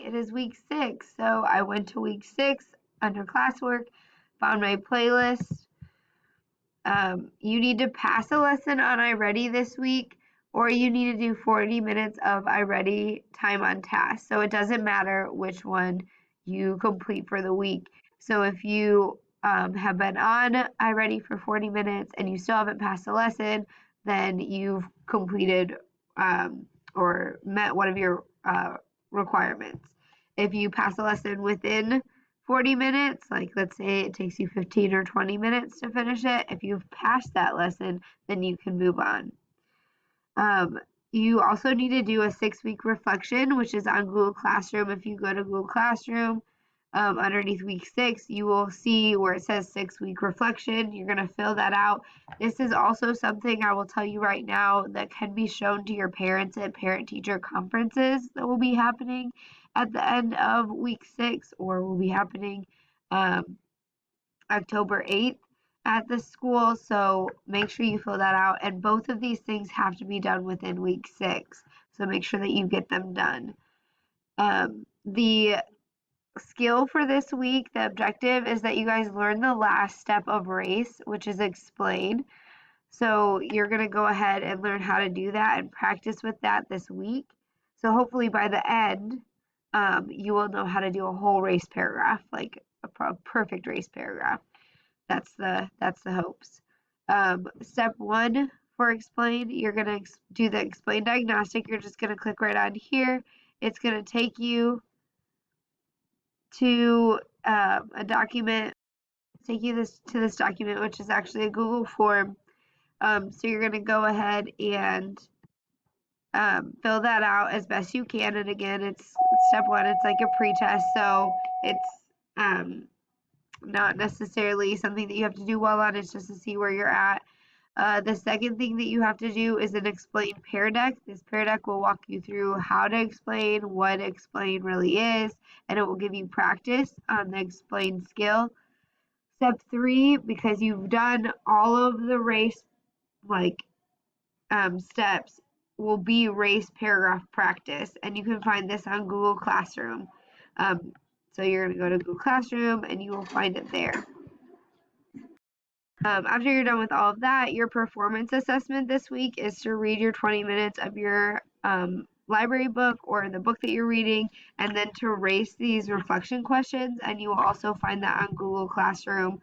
It is week 6, so I went to week 6 under classwork, found my playlist. You need to pass a lesson on iReady this week, or you need to do 40 minutes of iReady time on task. So it doesn't matter which one you complete for the week. So if you have been on iReady for 40 minutes and you still haven't passed a lesson, then you've completed or met one of your requirements. If you pass a lesson within 40 minutes, like let's say it takes you 15 or 20 minutes to finish it, if you've passed that lesson, then you can move on. You also need to do a 6-week reflection, which is on Google Classroom. If you go to Google Classroom, underneath week 6, you will see where it says 6-week reflection. You're going to fill that out. This is also something I will tell you right now that can be shown to your parents at parent-teacher conferences that will be happening at the end of week 6, or will be happening October 8th at the school. So make sure you fill that out. And both of these things have to be done within week 6. So make sure that you get them done. The skill for this week, the objective is that you guys learn the last step of RACE, which is explain. So you're going to go ahead and learn how to do that and practice with that this week. So hopefully by the end, you will know how to do a whole RACE paragraph, like a perfect RACE paragraph. That's the hopes. Step 1 for explain, you're going to do the explain diagnostic. You're just going to click right on here. It's going to take you to a document, to this document, which is actually a Google form. So you're going to go ahead and fill that out as best you can. And again, it's step 1. It's like a pre-test, so it's not necessarily something that you have to do well on. It's just to see where you're at. The second thing that you have to do is an explain pear deck. This pear deck will walk you through how to explain, what explain really is, and it will give you practice on the explain skill. Step 3, because you've done all of the RACE steps, will be RACE paragraph practice, and you can find this on Google Classroom. So you're going to go to Google Classroom and you will find it there. After you're done with all of that, your performance assessment this week is to read your 20 minutes of your library book or the book that you're reading, and then to RACE these reflection questions. And you will also find that on Google Classroom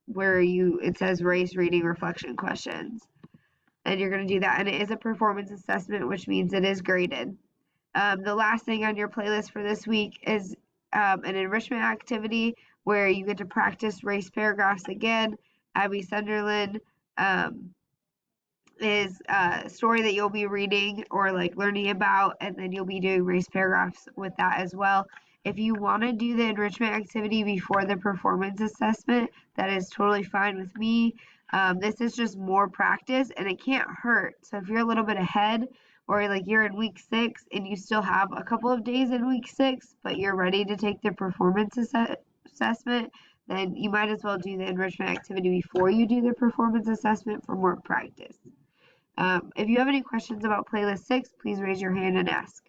where it says RACE reading reflection questions. And you're going to do that. And it is a performance assessment, which means it is graded. The last thing on your playlist for this week is an enrichment activity where you get to practice RACE paragraphs again. Abby Sunderland is a story that you'll be reading or learning about, and then you'll be doing RACE paragraphs with that as well. If you want to do the enrichment activity before the performance assessment, that is totally fine with me. This is just more practice and it can't hurt. So if you're a little bit ahead, or you're in week 6 and you still have a couple of days in week 6, but you're ready to take the performance assessment, then you might as well do the enrichment activity before you do the performance assessment for more practice. If you have any questions about playlist 6, please raise your hand and ask.